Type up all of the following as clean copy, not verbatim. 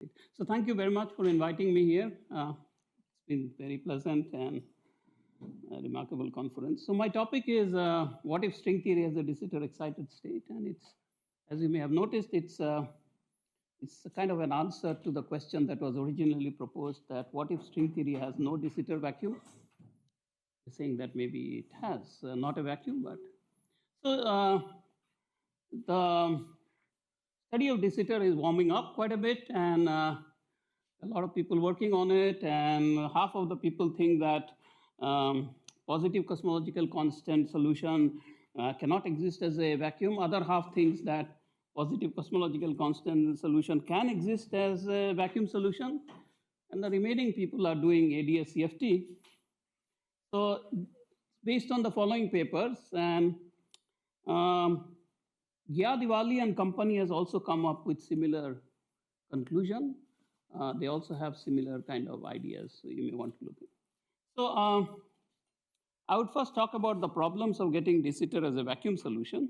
Great. So thank you very much for inviting me here. It's been very pleasant and a remarkable conference. So my topic is what if string theory has a de Sitter excited state? And it's, as you may have noticed, it's a kind of an answer to the question that was originally proposed, that what if string theory has no de Sitter vacuum? Saying that maybe it has not a vacuum, but so the study of de Sitter is warming up quite a bit, and a lot of people working on it, and half of the people think that positive cosmological constant solution cannot exist as a vacuum. Other half thinks that positive cosmological constant solution can exist as a vacuum solution, and the remaining people are doing ADS-CFT. So based on the following papers, and Gyadiwali and company has also come up with similar conclusion. They also have similar kind of ideas, so you may want to look at it. So I would first talk about the problems of getting de Sitter as a vacuum solution.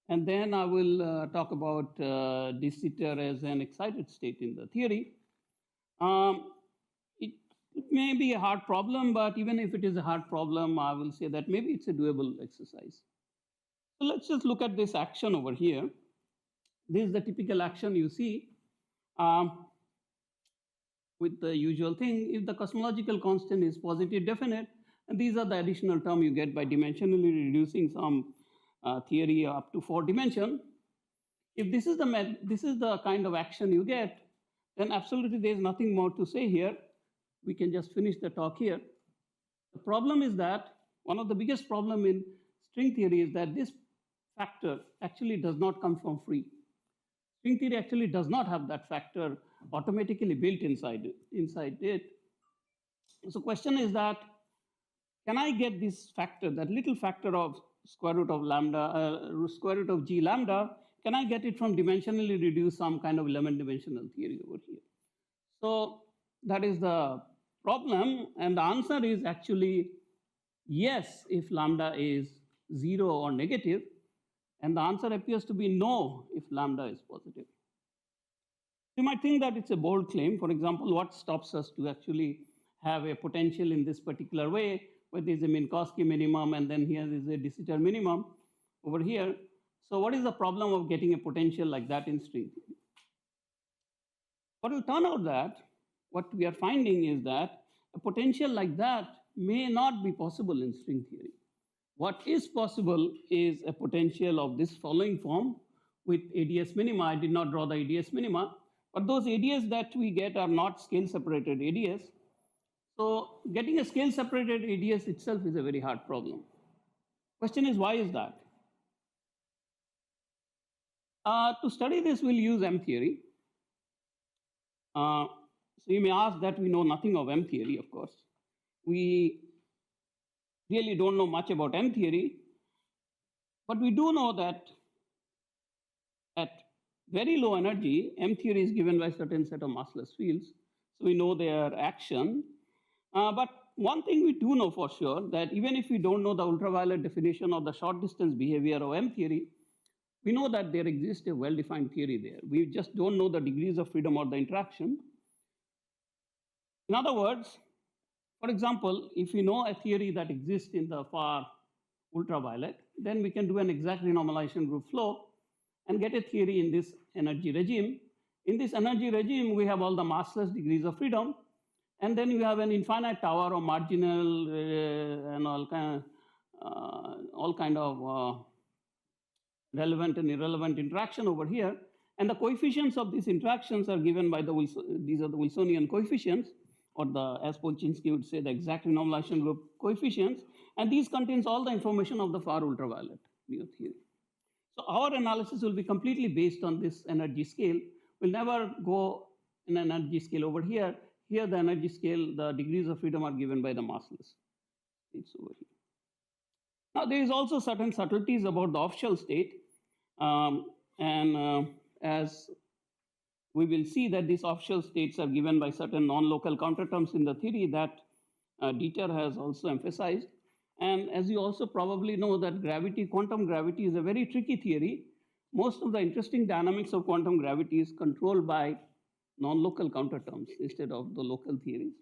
And then I will talk about de Sitter as an excited state in the theory. It may be a hard problem, but even if it is a hard problem, I will say that maybe it's a doable exercise. So let's just look at this action over here. This is the typical action you see with the usual thing. If the cosmological constant is positive definite, and these are the additional term you get by dimensionally reducing some theory up to 4 dimension. If this is the kind of action you get, then absolutely there is nothing more to say here. We can just finish the talk here. The problem is that one of the biggest problem in string theory is that this factor actually does not come from free. String theory actually does not have that factor automatically built inside it. So question is that, can I get this factor, that little factor of square root of lambda, square root of g lambda, can I get it from dimensionally reduce some kind of 11-dimensional theory over here? So that is the problem, and the answer is actually yes if lambda is 0 or negative, and the answer appears to be no if lambda is positive. You might think that it's a bold claim. For example, what stops us to actually have a potential in this particular way, where there's a Minkowski minimum, and then here is a de Sitter minimum over here. So what is the problem of getting a potential like that in string theory? What will turn out that what we are finding is that a potential like that may not be possible in string theory. What is possible is a potential of this following form with ADS minima. I did not draw the ADS minima, but those ADS that we get are not scale separated ADS. So getting a scale separated ADS itself is a very hard problem. Question is, why is that? To study this, we'll use M theory. So you may ask that we know nothing of M theory, of course. We really don't know much about M theory, but we do know that at very low energy, M theory is given by a certain set of massless fields. So we know their action. But one thing we do know for sure, that even if we don't know the ultraviolet definition of the short distance behavior of M theory, we know that there exists a well-defined theory there. We just don't know the degrees of freedom or the interaction. In other words, for example, if we know a theory that exists in the far ultraviolet, then we can do an exact renormalization group flow and get a theory in this energy regime. In this energy regime, we have all the massless degrees of freedom, and then you have an infinite tower of marginal and all kind of relevant and irrelevant interaction over here. And the coefficients of these interactions are given by these are the Wilsonian coefficients, or as Polchinski would say, the exact renormalization group coefficients. And these contains all the information of the far ultraviolet neo theory. So our analysis will be completely based on this energy scale. We'll never go in an energy scale over here. Here, the energy scale, the degrees of freedom are given by the massless. It's over here. Now, there is also certain subtleties about the off-shell state. As we will see that these off-shell states are given by certain non-local counterterms in the theory that Dieter has also emphasized. And as you also probably know that gravity, quantum gravity is a very tricky theory. Most of the interesting dynamics of quantum gravity is controlled by non-local counter terms instead of the local theories.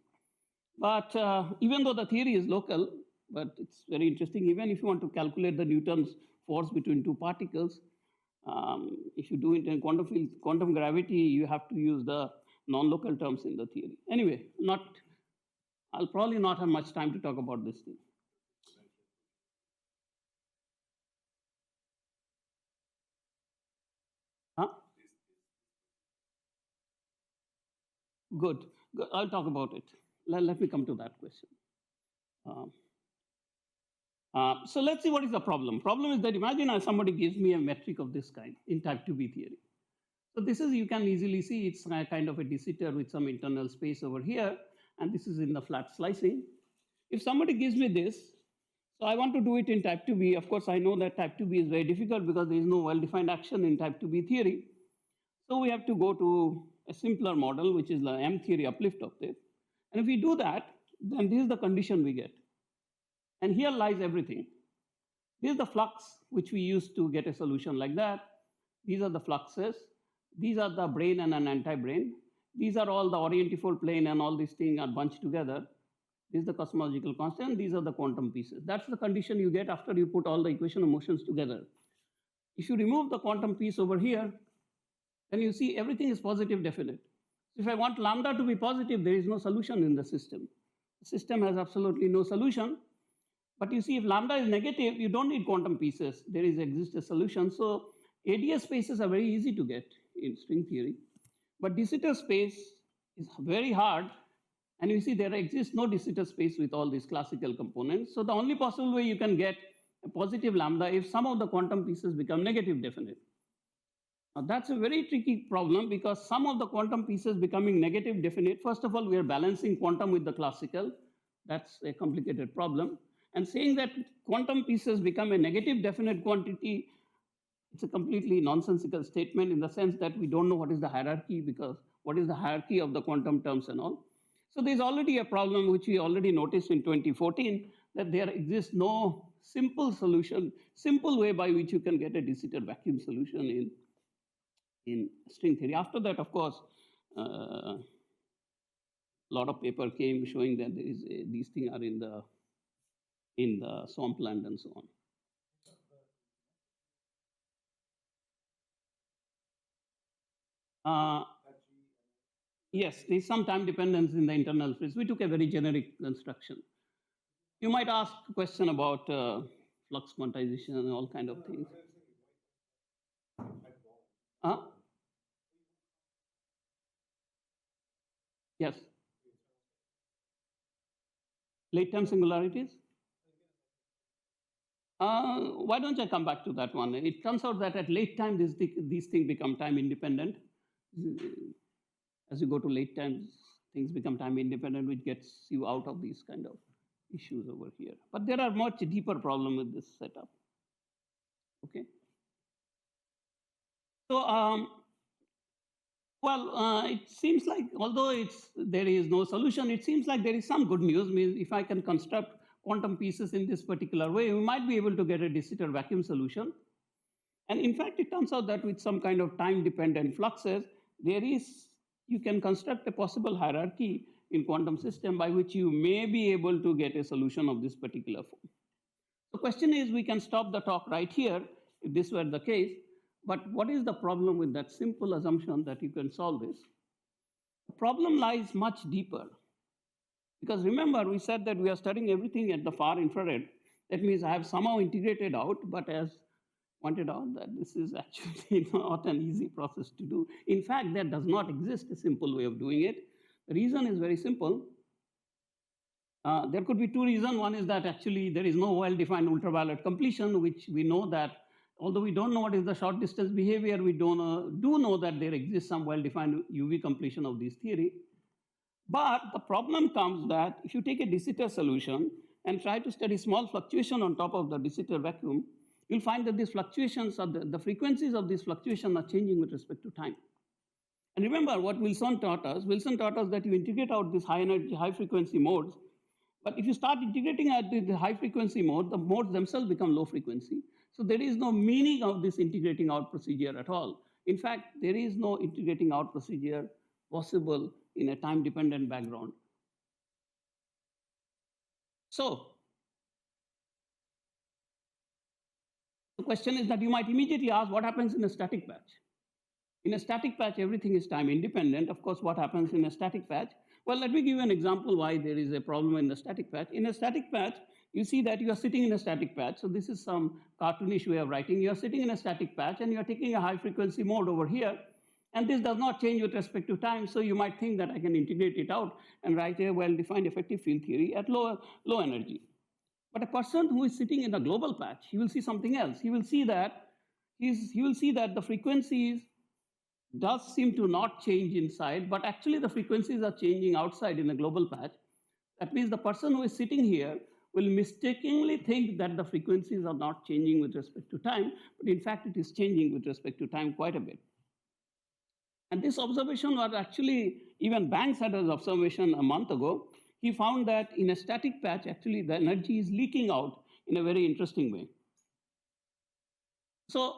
But even though the theory is local, but it's very interesting, even if you want to calculate the Newton's force between two particles, if you do it in quantum field, quantum gravity, you have to use the non-local terms in the theory. Anyway, I'll probably not have much time to talk about this thing. Huh? Good. I'll talk about it. Let me come to that question. So let's see what is the problem. Problem is that imagine somebody gives me a metric of this kind in type 2B theory. So this is, you can easily see it's a kind of a de Sitter with some internal space over here, and this is in the flat slicing. If somebody gives me this, so I want to do it in type 2B. Of course, I know that type 2B is very difficult because there is no well-defined action in type 2B theory. So we have to go to a simpler model, which is the M theory uplift of this. And if we do that, then this is the condition we get. And here lies everything. This is the flux, which we use to get a solution like that. These are the fluxes. These are the brane and an anti-brane. These are all the orientifold plane and all these things are bunched together. This is the cosmological constant. These are the quantum pieces. That's the condition you get after you put all the equation of motions together. If you remove the quantum piece over here, then you see everything is positive definite. If I want lambda to be positive, there is no solution in the system. The system has absolutely no solution. But you see, if lambda is negative, you don't need quantum pieces. There exists a solution. So ADS spaces are very easy to get in string theory. But de Sitter space is very hard. And you see, there exists no de Sitter space with all these classical components. So the only possible way you can get a positive lambda if some of the quantum pieces become negative definite. Now that's a very tricky problem because some of the quantum pieces becoming negative definite, first of all, we are balancing quantum with the classical. That's a complicated problem. And saying that quantum pieces become a negative definite quantity, it's a completely nonsensical statement in the sense that we don't know what is the hierarchy, because what is the hierarchy of the quantum terms and all. So there's already a problem which we already noticed in 2014, that there exists no simple solution, simple way by which you can get a de Sitter vacuum solution in string theory. After that, of course, a lot of paper came showing that these things are in the Swampland and so on. Yes, there's some time dependence in the internal phase. We took a very generic construction. You might ask a question about flux quantization and all kind of things. Yes. Late time singularities? Why don't I come back to that one? It turns out that at late time, these things become time independent. As you go to late times, things become time independent, which gets you out of these kind of issues over here. But there are much deeper problems with this setup. Okay. So, it seems like, although there is no solution, it seems like there is some good news. Means if I can construct quantum pieces in this particular way, we might be able to get a de Sitter vacuum solution. And in fact, it turns out that with some kind of time-dependent fluxes, you can construct a possible hierarchy in quantum system by which you may be able to get a solution of this particular form. The question is, we can stop the talk right here if this were the case. But what is the problem with that simple assumption that you can solve this? The problem lies much deeper. Because remember, we said that we are studying everything at the far infrared. That means I have somehow integrated out, but as pointed out, that this is actually not an easy process to do. In fact, there does not exist a simple way of doing it. The reason is very simple. There could be two reasons. One is that actually there is no well-defined ultraviolet completion, which we know that, although we don't know what is the short distance behavior, we do know that there exists some well-defined UV completion of this theory. But the problem comes that if you take a de Sitter solution and try to study small fluctuation on top of the de Sitter vacuum, you'll find that these fluctuations, the frequencies of these fluctuations are changing with respect to time. And remember what Wilson taught us. Wilson taught us that you integrate out these high energy, high frequency modes. But if you start integrating out the high frequency mode, the modes themselves become low frequency. So there is no meaning of this integrating out procedure at all. In fact, there is no integrating out procedure possible in a time-dependent background. So the question is that you might immediately ask, what happens in a static patch? In a static patch, everything is time independent. Of course, what happens in a static patch? Well, let me give you an example why there is a problem in the static patch. In a static patch, you see that you are sitting in a static patch. So this is some cartoonish way of writing. You are sitting in a static patch and you are taking a high frequency mode over here. And this does not change with respect to time. So you might think that I can integrate it out and write a well-defined effective field theory at low energy. But a person who is sitting in a global patch, he will see something else. He will see that the frequencies does seem to not change inside, but actually the frequencies are changing outside in a global patch. That means the person who is sitting here will mistakenly think that the frequencies are not changing with respect to time, but in fact it is changing with respect to time quite a bit. And this observation was actually, even Banks had an observation a month ago. He found that in a static patch, actually the energy is leaking out in a very interesting way. So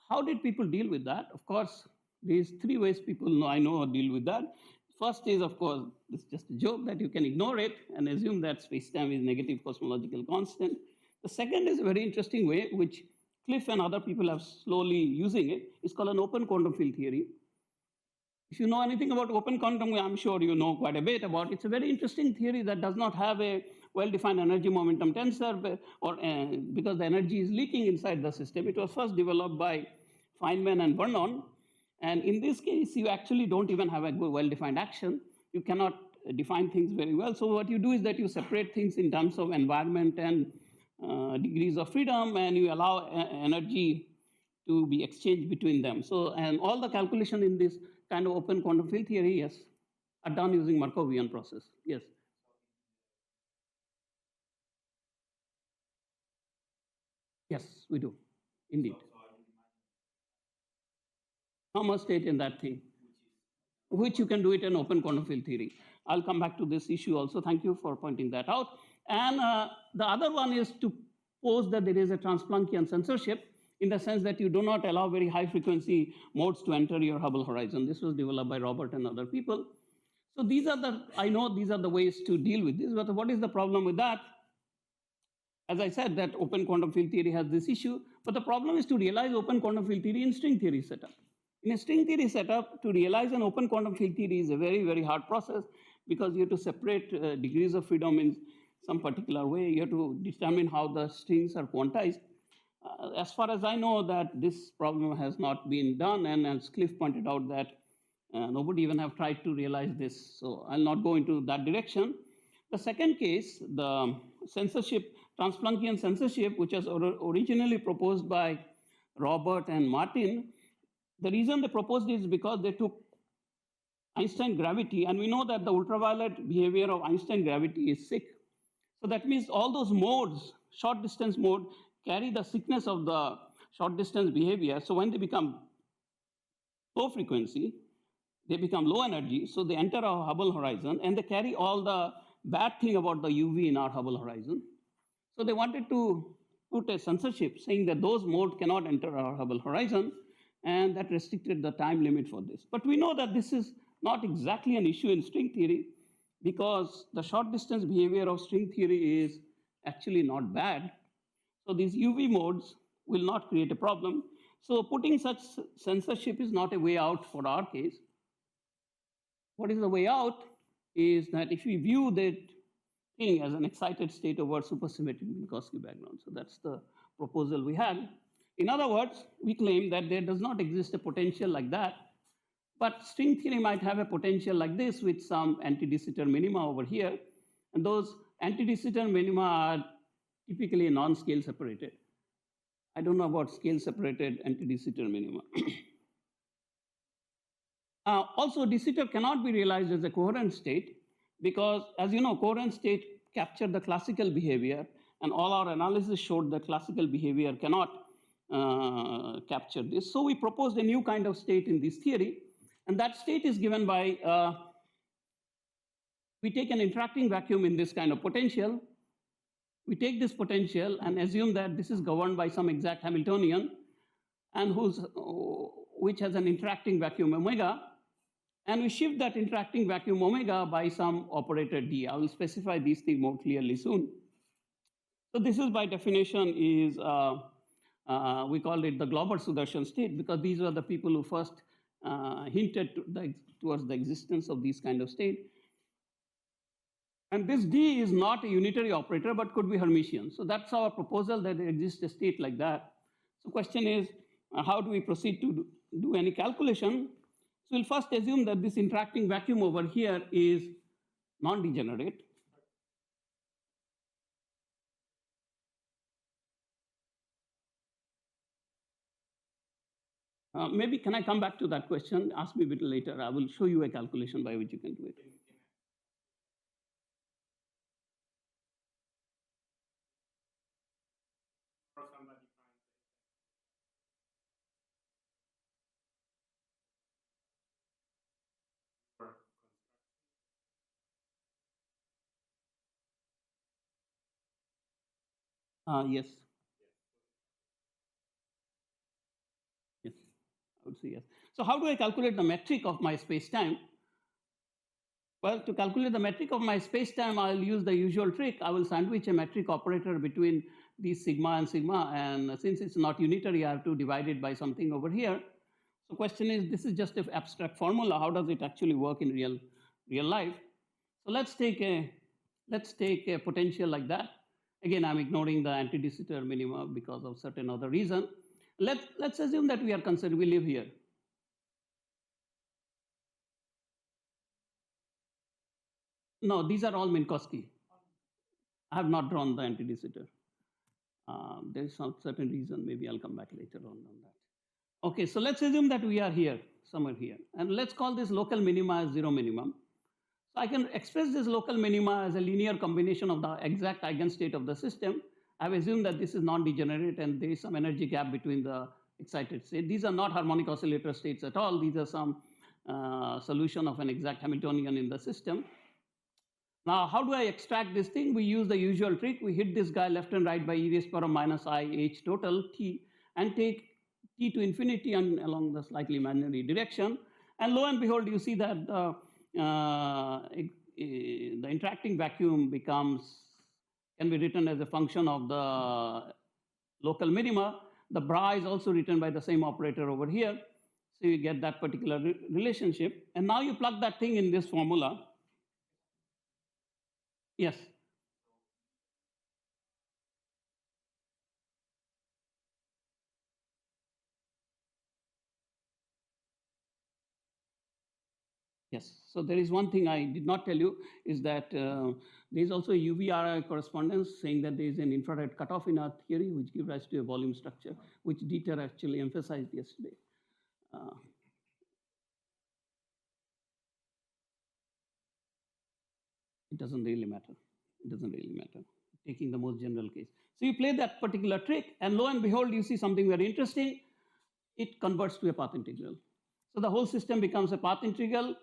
how did people deal with that? Of course, there's three ways people I know deal with that. First is, of course, it's just a joke that you can ignore it and assume that space-time is negative cosmological constant. The second is a very interesting way, which Cliff and other people have slowly using it. It's called an open quantum field theory. If you know anything about open quantum, I'm sure you know quite a bit about it. It's a very interesting theory that does not have a well-defined energy momentum tensor, because the energy is leaking inside the system. It was first developed by Feynman and Vernon. And in this case, you actually don't even have a well-defined action. You cannot define things very well. So what you do is that you separate things in terms of environment and degrees of freedom, and you allow energy to be exchanged between them. So, and all the calculation in this kind of open quantum field theory, yes, are done using Markovian process. Yes. Yes, we do, indeed. Normal state in that thing, which you can do it in open quantum field theory. I'll come back to this issue also. Thank you for pointing that out. And the other one is to pose that there is a Transplanckian censorship in the sense that you do not allow very high frequency modes to enter your Hubble horizon. This was developed by Robert and other people. So these are I know these are the ways to deal with this, but what is the problem with that? As I said, that open quantum field theory has this issue, but the problem is to realize open quantum field theory in string theory setup. In a string theory setup, to realize an open quantum field theory is a very, very hard process because you have to separate degrees of freedom in some particular way. You have to determine how the strings are quantized. As far as I know, that this problem has not been done, and as Cliff pointed out, that nobody even have tried to realize this. So I'll not go into that direction. The second case, the censorship, Transplanckian censorship, which was originally proposed by Robert and Martin. The reason they proposed it is because they took Einstein gravity, and we know that the ultraviolet behavior of Einstein gravity is sick. So that means all those modes, short distance mode, carry the sickness of the short distance behavior. So when they become low frequency, they become low energy, so they enter our Hubble horizon, and they carry all the bad thing about the UV in our Hubble horizon. So they wanted to put a censorship saying that those modes cannot enter our Hubble horizon, and that restricted the time limit for this. But we know that this is not exactly an issue in string theory because the short distance behavior of string theory is actually not bad. So these UV modes will not create a problem. So putting such censorship is not a way out for our case. What is the way out is that if we view that thing as an excited state over supersymmetric Minkowski background. So that's the proposal we had. In other words, we claim that there does not exist a potential like that, but string theory might have a potential like this with some anti-de Sitter minima over here. And those anti-de Sitter minima are typically non-scale separated. I don't know about scale separated anti-de Sitter minima. Also, de Sitter cannot be realized as a coherent state because, as you know, coherent state capture the classical behavior, and all our analysis showed that classical behavior cannot capture this. So we proposed a new kind of state in this theory, and that state is given by, we take an interacting vacuum in this kind of potential. We take this potential and assume that this is governed by some exact Hamiltonian, and which has an interacting vacuum omega. And we shift that interacting vacuum omega by some operator D. I will specify these things more clearly soon. So this is by definition is, we call it the Glauber-Sudarshan state, because these were the people who first hinted towards the existence of these kind of state. And this D is not a unitary operator, but could be Hermitian. So that's our proposal, that there exists a state like that. So question is, how do we proceed to do any calculation? So we'll first assume that this interacting vacuum over here is non-degenerate. Maybe can I come back to that question? Ask me a bit later. I will show you a calculation by which you can do it. Yes. Yes, I would say yes. So how do I calculate the metric of my space-time? Well, to calculate the metric of my space-time, I'll use the usual trick. I will sandwich a metric operator between these sigma and sigma, and since it's not unitary, I have to divide it by something over here. So question is, this is just an abstract formula. How does it actually work in real life? So let's take a potential like that. Again, I'm ignoring the anti-de Sitter minima because of certain other reason. Let's assume that we live here. No, these are all Minkowski. I have not drawn the anti-de Sitter. There is some certain reason. Maybe I'll come back later on that. Okay, so let's assume that we are here, somewhere here. And let's call this local minima as zero minimum. So I can express this local minima as a linear combination of the exact eigenstate of the system. I've assumed that this is non-degenerate and there is some energy gap between the excited state. These are not harmonic oscillator states at all. These are some solution of an exact Hamiltonian in the system. Now, how do I extract this thing? We use the usual trick. We hit this guy left and right by e raised power minus I h total t and take t to infinity and along the slightly imaginary direction. And lo and behold, you see that the interacting vacuum can be written as a function of the local minima. The bra is also written by the same operator over here. So you get that particular relationship. And now you plug that thing in this formula. Yes. Yes, so there is one thing I did not tell you is that there is also a UV-RI correspondence saying that there is an infrared cutoff in our theory which gives rise to a volume structure, which Dieter actually emphasized yesterday. It doesn't really matter. It doesn't really matter, taking the most general case. So you play that particular trick, and lo and behold, you see something very interesting. It converts to a path integral. So the whole system becomes a path integral.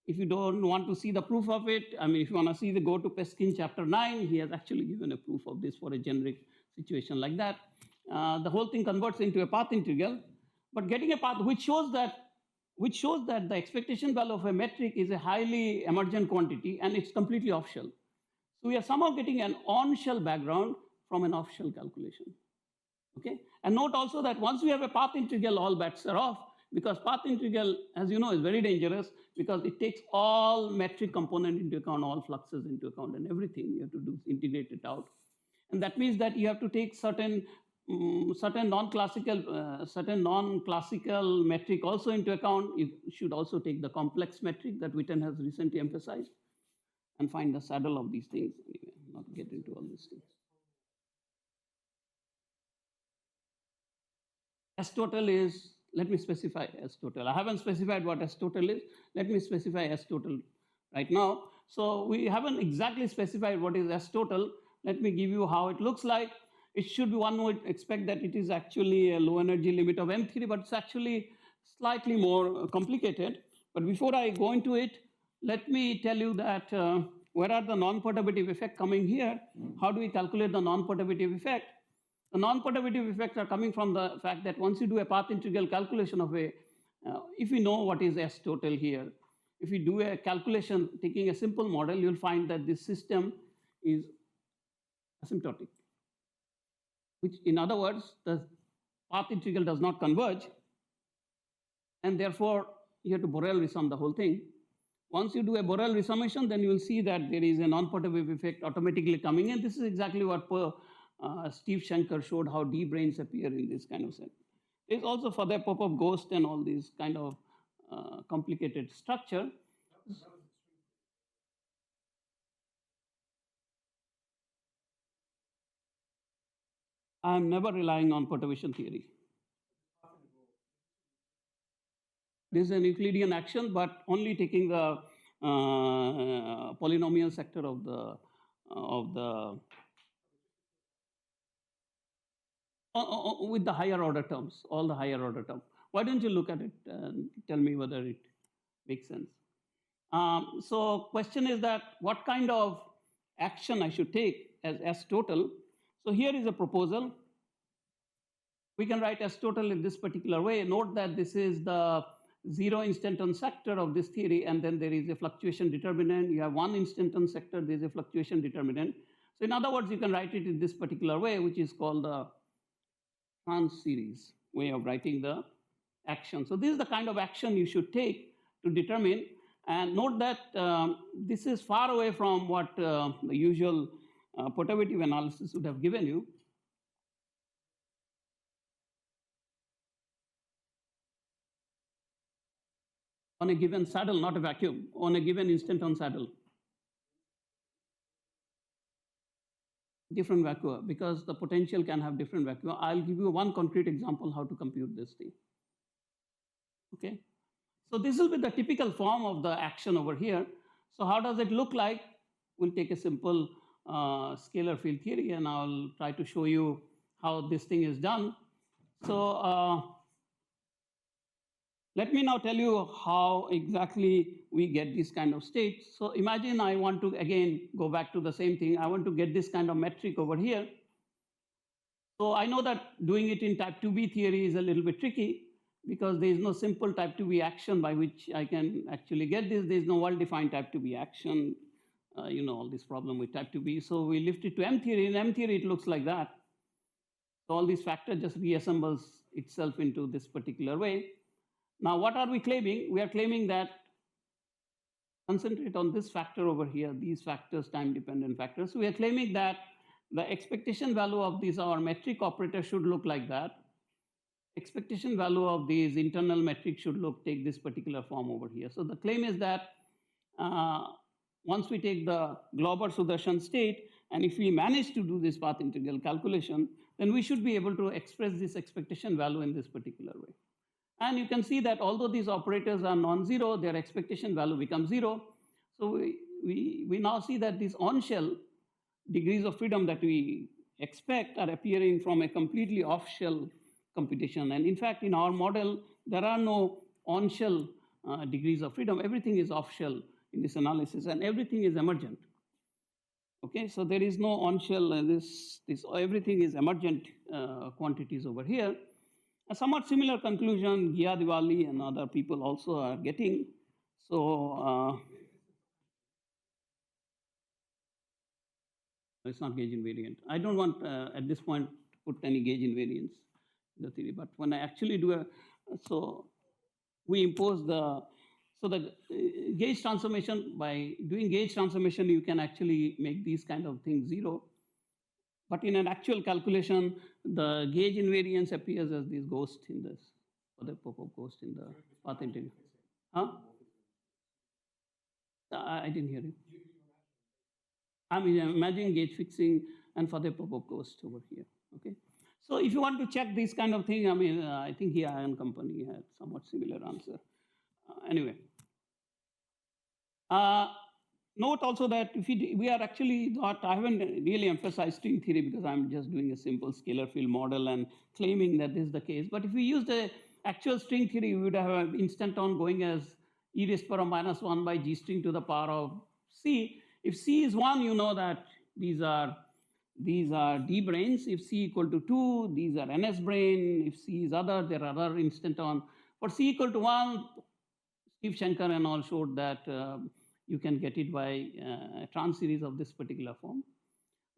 If you don't want to see the proof of it, I mean, if you want to see go to Peskin chapter 9, he has actually given a proof of this for a generic situation like that. The whole thing converts into a path integral, but getting a path which shows that the expectation value of a metric is a highly emergent quantity and it's completely off-shell. So we are somehow getting an on-shell background from an off-shell calculation. Okay, and note also that once we have a path integral, all bets are off, because path integral, as you know, is very dangerous because it takes all metric component into account, all fluxes into account, and everything you have to do integrate it out. And that means that you have to take certain non-classical metric also into account. You should also take the complex metric that Witten has recently emphasized and find the saddle of these things. Anyway, not get into all these things. S total is, let me specify S total. I haven't specified what S total is. Let me specify S total right now. So we haven't exactly specified what is S total. Let me give you how it looks like. It should be, one would expect that it is actually a low energy limit of M3, but it's actually slightly more complicated. But before I go into it, let me tell you that where are the non-perturbative effects coming here? How do we calculate the non-perturbative effect? The non-perturbative effects are coming from the fact that once you do a path integral calculation of a If we know what is S total here, if we do a calculation taking a simple model, you'll find that this system is asymptotic, which in other words, the path integral does not converge, and therefore you have to Borel resum the whole thing. Once you do a Borel resummation, then you will see that there is a non-Potapov effect automatically coming in. This is exactly what Steve Shanker showed, how D branes appear in this kind of set. There's also for the Popov ghost and all these kind of complicated structure. I'm never relying on perturbation theory. This is an Euclidean action, but only taking the polynomial sector of the with the higher order terms, all the higher order terms. Why don't you look at it and tell me whether it makes sense? So question is that what kind of action I should take as S total. So here is a proposal. We can write S total in this particular way. Note that this is the zero instanton sector of this theory, and then there is a fluctuation determinant. You have one instanton sector, there is a fluctuation determinant. So in other words, you can write it in this particular way, which is called the trans series way of writing the action. So this is the kind of action you should take to determine. And note that this is far away from what the usual perturbative analysis would have given you. On a given saddle, not a vacuum, on a given instanton saddle. Different vacua, because the potential can have different vacua. I'll give you one concrete example how to compute this thing. Okay, so this will be the typical form of the action over here. So how does it look like? We'll take a simple scalar field theory, and I'll try to show you how this thing is done. So let me now tell you how exactly we get this kind of state. So imagine I want to, again, go back to the same thing. I want to get this kind of metric over here. So I know that doing it in type 2B theory is a little bit tricky because there is no simple type 2B action by which I can actually get this. There is no well-defined type 2B action, you know, all this problem with type 2B. So we lift it to M theory. In M theory, it looks like that. So all these factors just reassembles itself into this particular way. Now, what are we claiming? We are claiming that concentrate on this factor over here, these factors, time-dependent factors. So we are claiming that the expectation value of these, our metric operator should look like that. Expectation value of these internal metrics should take this particular form over here. So the claim is that once we take the Glauber-Sudarshan state, and if we manage to do this path integral calculation, then we should be able to express this expectation value in this particular way. And you can see that although these operators are non-zero, their expectation value becomes 0. So we now see that these on-shell degrees of freedom that we expect are appearing from a completely off-shell computation. And in fact, in our model, there are no on-shell degrees of freedom. Everything is off-shell in this analysis, and everything is emergent. Okay, so there is no on-shell, everything is emergent quantities over here. A somewhat similar conclusion Gia Diwali and other people also are getting. So it's not gauge invariant. I don't want at this point to put any gauge invariance in the theory, but when I actually do so we impose the gauge transformation. By doing gauge transformation, you can actually make these kind of things 0. But in an actual calculation, the gauge invariance appears as this ghost in this, or the Popov ghost in the path integral. Huh? I didn't hear you. I'm imagining gauge fixing and for the Popov ghost over here. Okay. So if you want to check these kind of thing, I mean, I think here Ion Company had somewhat similar answer. Anyway. Note also that if we are actually not, I haven't really emphasized string theory because I'm just doing a simple scalar field model and claiming that this is the case. But if we use the actual string theory, we would have an instanton going as e raised to the power minus 1 by g string to the power of c. If c is 1, you know that these are d branes. If c equal to 2, these are ns brane. If c is other, there are other instanton For C equal to 1, Steve Shankar and all showed that you can get it by a trans series of this particular form.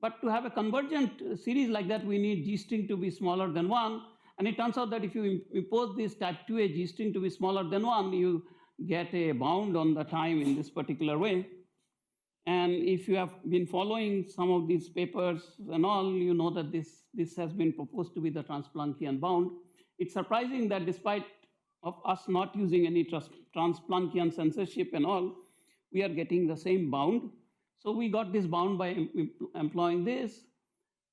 But to have a convergent series like that, we need G string to be smaller than 1. And it turns out that if you impose this type 2A G string to be smaller than 1, you get a bound on the time in this particular way. And if you have been following some of these papers and all, you know that this has been proposed to be the trans-Planckian bound. It's surprising that despite of us not using any trans-Planckian censorship and all, we are getting the same bound. So we got this bound by employing this.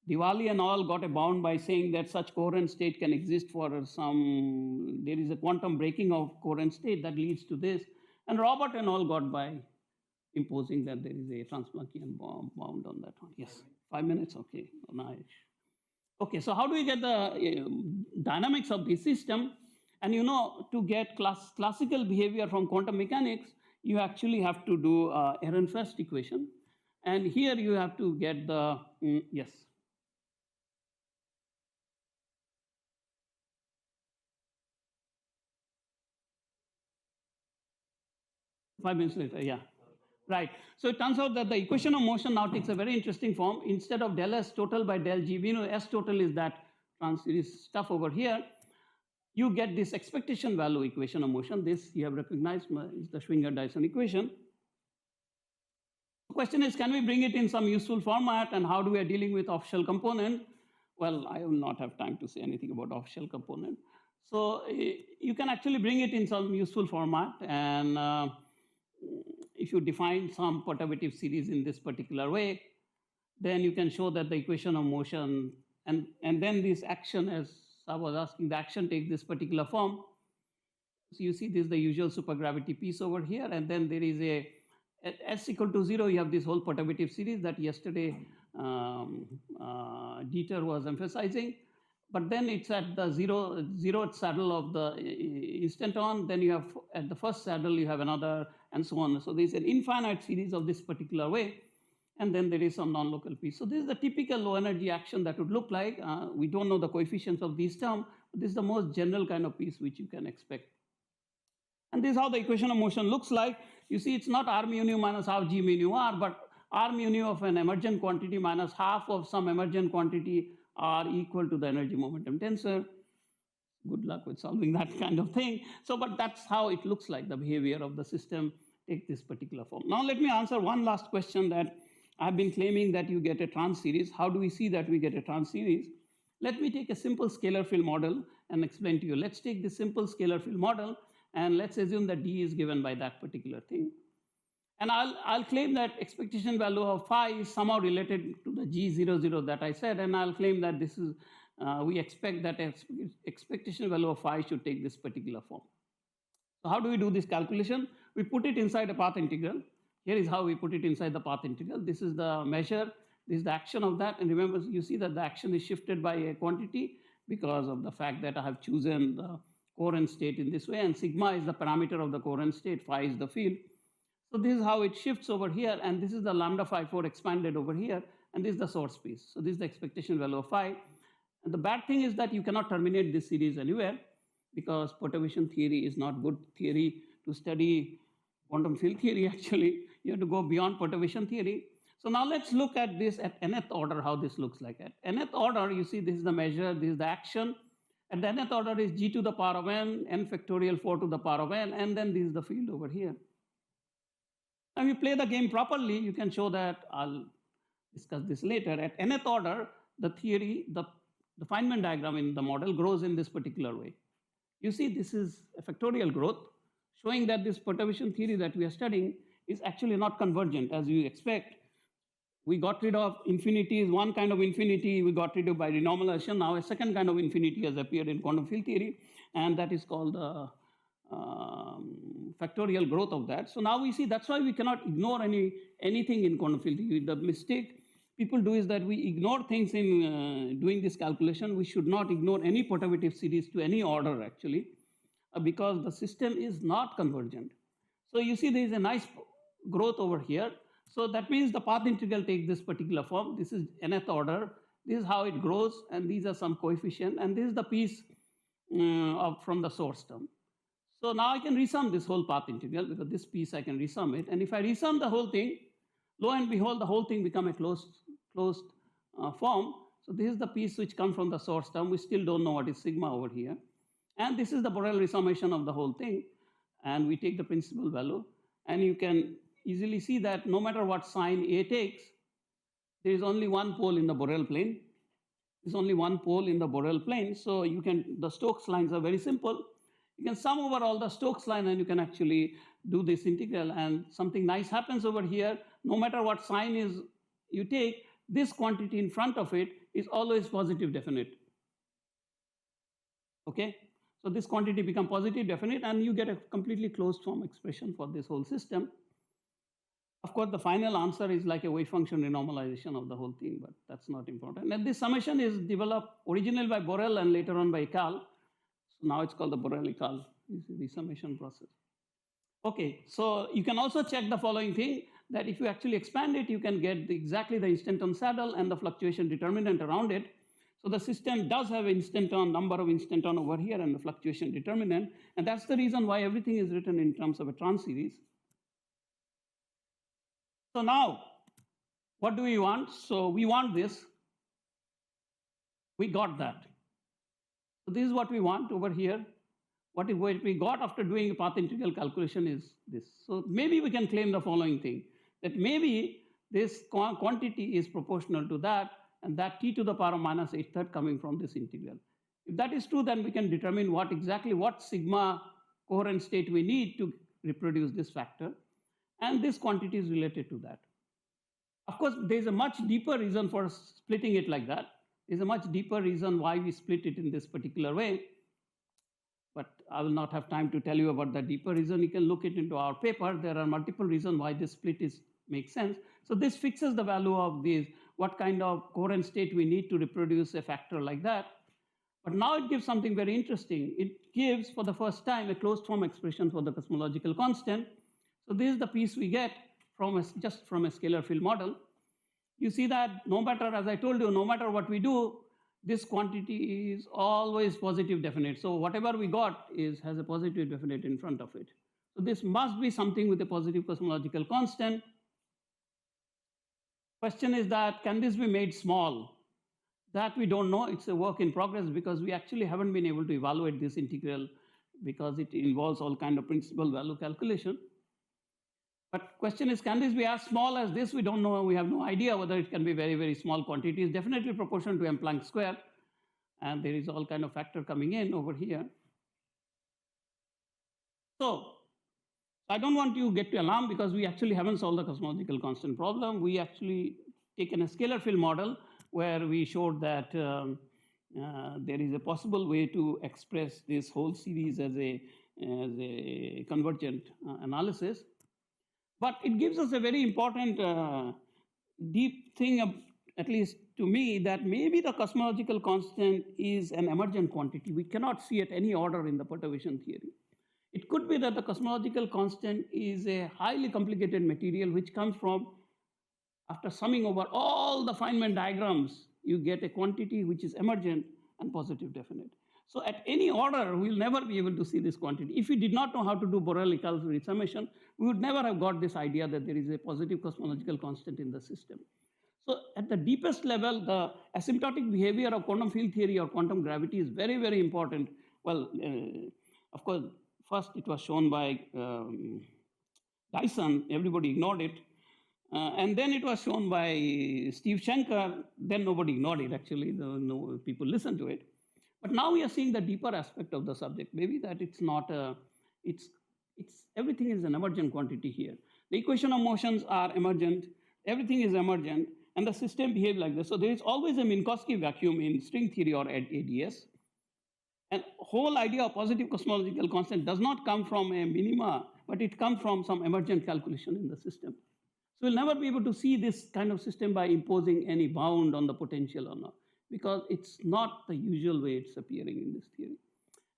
Diwali and all got a bound by saying that such coherent state can exist for there is a quantum breaking of coherent state that leads to this. And Robert and all got by imposing that there is a trans-Planckian bound on that one. Yes, 5 minutes, okay, nice. Okay, so how do we get the dynamics of the system? And you know, to get classical behavior from quantum mechanics, you actually have to do Ehrenfest equation. And here you have to get the, yes. 5 minutes later, yeah. Right. So it turns out that the equation of motion now takes a very interesting form. Instead of del S total by del G, we know S total is that trans series stuff over here. You get this expectation value equation of motion. This you have recognized is the Schwinger-Dyson equation. The question is, can we bring it in some useful format, and how do we are dealing with off-shell component? Well, I will not have time to say anything about off-shell component. So you can actually bring it in some useful format, and if you define some perturbative series in this particular way, then you can show that the equation of motion, and then this action, as I was asking, the action takes this particular form. So you see this is the usual supergravity piece over here, and then there is at S equal to 0, you have this whole perturbative series that yesterday Dieter was emphasizing. But then it's at the zeroth saddle of the instanton, then you have at the first saddle, you have another, and so on. So there's an infinite series of this particular way, and then there is some non-local piece. So this is the typical low energy action that would look like. We don't know the coefficients of these terms, but this is the most general kind of piece which you can expect. And this is how the equation of motion looks like. You see, it's not R mu nu minus half G mu nu R, but R mu nu of an emergent quantity minus half of some emergent quantity are equal to the energy momentum tensor. Good luck with solving that kind of thing. So, but that's how it looks like the behavior of the system take this particular form. Now let me answer one last question that I've been claiming that you get a trans series. How do we see that we get a trans series? Let me take a simple scalar field model and explain to you. Let's take this simple scalar field model, and let's assume that D is given by that particular thing. And I'll claim that expectation value of phi is somehow related to the G00 that I said, and I'll claim that this is, we expect that expectation value of phi should take this particular form. So how do we do this calculation? We put it inside a path integral. Here is how we put it inside the path integral. This is the measure, this is the action of that, and remember, you see that the action is shifted by a quantity because of the fact that I have chosen the coherent state in this way, and sigma is the parameter of the coherent state, phi is the field. So this is how it shifts over here, and this is the lambda phi 4 expanded over here, and this is the source piece. So this is the expectation value of phi. And the bad thing is that you cannot terminate this series anywhere, because perturbation theory is not good theory to study quantum field theory, actually. You have to go beyond perturbation theory. So now let's look at this at nth order, how this looks like. At nth order, you see this is the measure, this is the action. At the nth order is g to the power of n factorial 4 to the power of n, and then this is the field over here. Now, if you play the game properly, you can show that, I'll discuss this later. At nth order, the theory, the Feynman diagram in the model grows in this particular way. You see, this is a factorial growth, showing that this perturbation theory that we are studying is actually not convergent, as you expect. We got rid of infinities, one kind of infinity we got rid of by renormalization. Now a second kind of infinity has appeared in quantum field theory, and that is called the factorial growth of that. So now we see that's why we cannot ignore anything in quantum field theory. The mistake people do is that we ignore things in doing this calculation. We should not ignore any perturbative series to any order, actually, because the system is not convergent. So you see there is a nice growth over here. So that means the path integral takes this particular form. This is nth order. This is how it grows, and these are some coefficient, and this is the piece from the source term. So now I can resum this whole path integral because this piece I can resum it. And if I resum the whole thing, lo and behold, the whole thing become a closed form. So this is the piece which comes from the source term. We still don't know what is sigma over here. And this is the Borel resummation of the whole thing. And we take the principal value. And you can easily see that no matter what sign A takes, there is only one pole in the Borel plane. There's only one pole in the Borel plane. So you can, the Stokes lines are very simple. You can sum over all the Stokes line and you can actually do this integral. And something nice happens over here. No matter what sign is you take, this quantity in front of it is always positive definite. Okay? So this quantity becomes positive definite and you get a completely closed form expression for this whole system. Of course, the final answer is like a wave function renormalization of the whole thing, but that's not important. And this summation is developed originally by Borel and later on by Ekal. So now it's called the Borel-Ekal resummation process. Okay, so you can also check the following thing, that if you actually expand it, you can get exactly the instanton saddle and the fluctuation determinant around it. So the system does have instanton, number of instanton over here and the fluctuation determinant. And that's the reason why everything is written in terms of a Tran series. So now, what do we want? So we want this. We got that. So this is what we want over here. What we got after doing a path integral calculation is this. So maybe we can claim the following thing, that maybe this quantity is proportional to that, and that t to the power of minus 1/3 coming from this integral. If that is true, then we can determine what sigma coherent state we need to reproduce this factor. And this quantity is related to that. Of course, there's a much deeper reason for splitting it like that. There's a much deeper reason why we split it in this particular way. But I will not have time to tell you about the deeper reason. You can look it into our paper. There are multiple reasons why this split makes sense. So this fixes the value of these, what kind of coherent state we need to reproduce a factor like that. But now it gives something very interesting. It gives, for the first time, a closed form expression for the cosmological constant. So this is the piece we get just from a scalar field model. You see that no matter, as I told you, no matter what we do, this quantity is always positive definite. So whatever we got has a positive definite in front of it. So this must be something with a positive cosmological constant. Question is that, can this be made small? That we don't know. It's a work in progress because we actually haven't been able to evaluate this integral because it involves all kind of principal value calculation. But question is, can this be as small as this? We don't know. We have no idea whether it can be very, very small quantities. Definitely proportional to m Planck square. And there is all kind of factor coming in over here. So I don't want you to get alarmed because we actually haven't solved the cosmological constant problem. We actually taken a scalar field model where we showed that there is a possible way to express this whole series as a convergent analysis. But it gives us a very important deep thing, at least to me, that maybe the cosmological constant is an emergent quantity. We cannot see at any order in the perturbation theory. It could be that the cosmological constant is a highly complicated material which comes from, after summing over all the Feynman diagrams, you get a quantity which is emergent and positive definite. So at any order, we'll never be able to see this quantity. If we did not know how to do Borel-Ekal resummation, we would never have got this idea that there is a positive cosmological constant in the system. So at the deepest level, the asymptotic behavior of quantum field theory or quantum gravity is very, very important. Well, of course, first it was shown by Dyson, everybody ignored it. And then it was shown by Steve Shenker, then nobody ignored it actually, no people listened to it. But now we are seeing the deeper aspect of the subject, maybe that it's not everything is an emergent quantity here. The equation of motions are emergent, everything is emergent, and the system behaves like this. So there is always a Minkowski vacuum in string theory or ADS. And whole idea of positive cosmological constant does not come from a minima, but it comes from some emergent calculation in the system. So we'll never be able to see this kind of system by imposing any bound on the potential or not, because it's not the usual way it's appearing in this theory.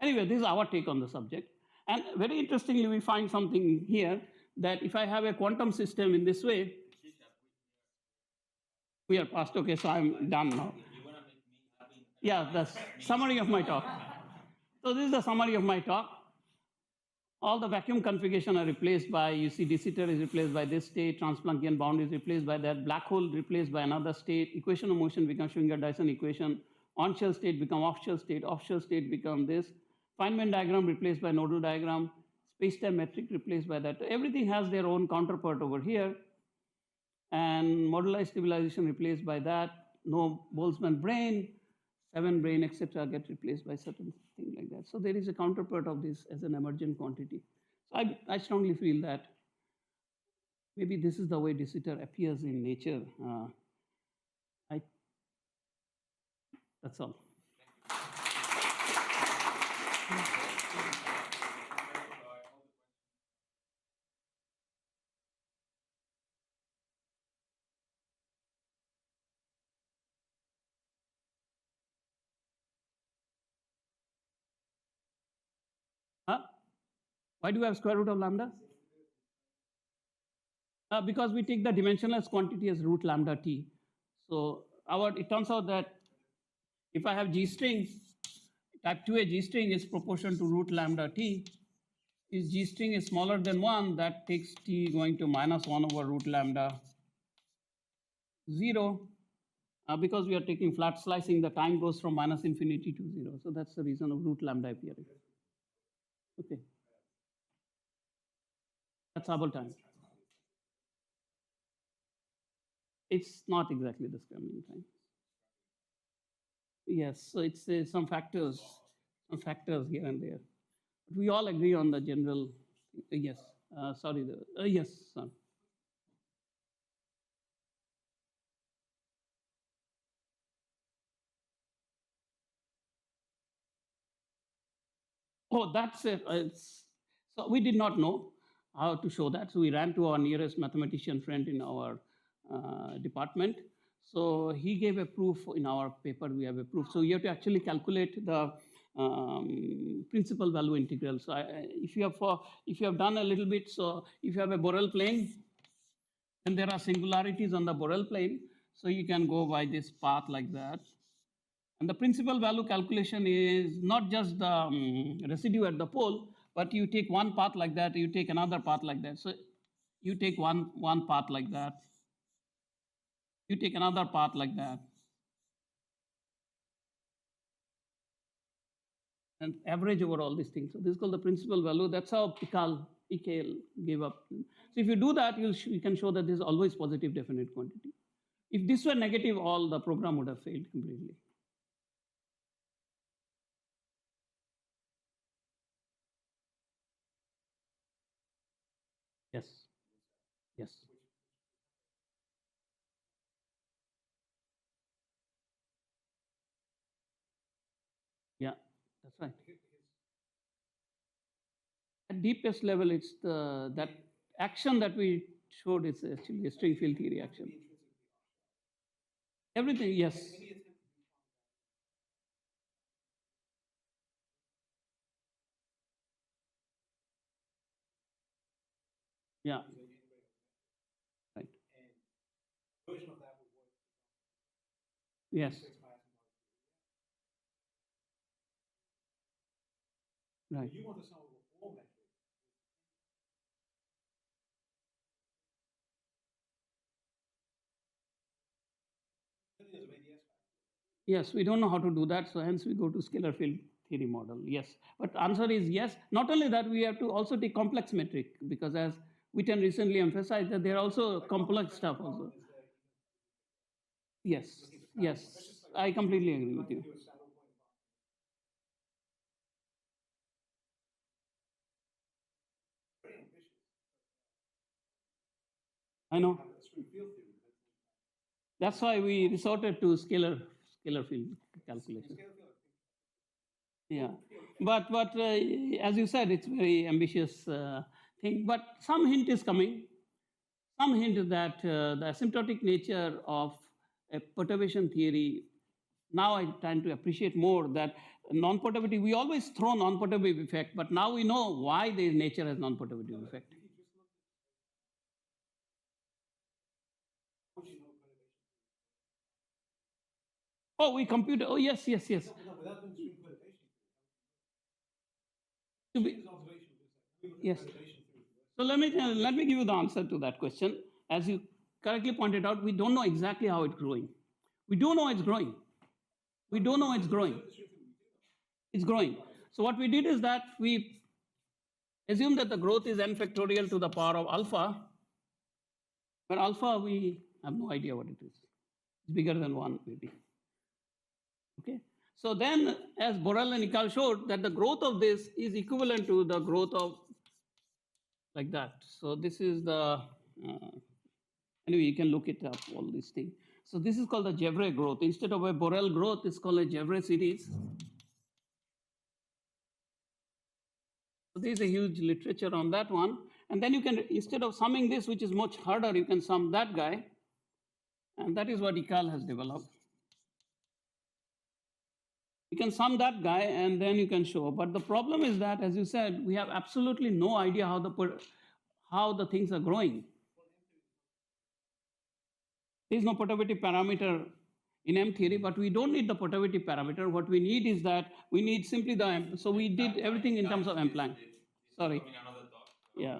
Anyway, this is our take on the subject. And very interestingly, we find something here that if I have a quantum system in this way, we are past, okay, so I'm done now. Yeah, the summary of my talk. So this is the summary of my talk. All the vacuum configuration are replaced by, you see, de Sitter is replaced by this state, Transplanckian bound is replaced by that, black hole replaced by another state, equation of motion becomes Schwinger-Dyson equation, on-shell state become off-shell state become this, Feynman diagram replaced by nodal diagram, space-time metric replaced by that. Everything has their own counterpart over here, and moduli stabilization replaced by that, no Boltzmann brane, 7 brane, etc., get replaced by certain thing like that. So there is a counterpart of this as an emergent quantity. So I strongly feel that maybe this is the way de Sitter appears in nature. That's all. Huh? Why do we have square root of lambda? Because we take the dimensionless quantity as root lambda t. So it turns out that if I have G string, type 2A G string is proportional to root lambda t. If G string is smaller than 1, that takes t going to minus 1 over root lambda 0. Because we are taking flat slicing, the time goes from minus infinity to 0. So that's the reason of root lambda appearing. Okay. That's Hubble time. It's not exactly the scrambling time. Yes, so it's some factors here and there. But we all agree on the general, yes, yes, son. Oh, that's it. So we did not know how to show that. So we ran to our nearest mathematician friend in our department. So he gave a proof in our paper. We have a proof. So you have to actually calculate the principal value integral. So if you have done a little bit, so if you have a Borel plane, and there are singularities on the Borel plane, so you can go by this path like that. And the principal value calculation is not just the residue at the pole, but you take one path like that, you take another path like that. So you take one path like that, you take another path like that, and average over all these things. So this is called the principal value. That's how Ekal gave up. So if you do that, you can show that this is always positive definite quantity. If this were negative, all the program would have failed completely. Yes. Yes. Yeah, that's right. At deepest level, it's that action that we showed is actually a string field theory action. Everything, yes. Yeah. Right. Yes. Right. Yes, we don't know how to do that, so hence we go to scalar field theory model. Yes, but answer is yes. Not only that, we have to also take complex metric, because as Witten recently emphasized, that there are also complex stuff also. Yes, yes, I completely agree with you. I know. That's why we resorted to scalar field calculation. Yeah, but as you said, it's very ambitious thing. But some hint is coming. Some hint that the asymptotic nature of a perturbation theory. Now I tend to appreciate more that non-perturbative. We always throw non-perturbative effect, but now we know why the nature has non-perturbative effect. Oh, we compute. Oh, yes. To be, Yes. So let me give you the answer to that question. As you correctly pointed out, we don't know exactly how it's growing. We do know it's growing. We don't know it's growing. It's growing. So what we did is that we assume that the growth is n factorial to the power of alpha, but alpha we have no idea what it is. It's bigger than 1 maybe. Okay. So then, as Borel and Icall showed, that the growth of this is equivalent to the growth of like that. So this is the anyway, you can look it up, all these things. So this is called the Gevrey growth. Instead of a Borel growth, it's called a Gevrey series. So there is a huge literature on that one. And then you can, instead of summing this, which is much harder, you can sum that guy. And that is what Icall has developed. You can sum that guy and then you can show. But the problem is that, as you said, we have absolutely no idea how the things are growing. There is no perturbative parameter in M theory, but we don't need the perturbative parameter. What we need is that we need simply the M. So we did everything in terms of M Planck. Sorry. Yeah.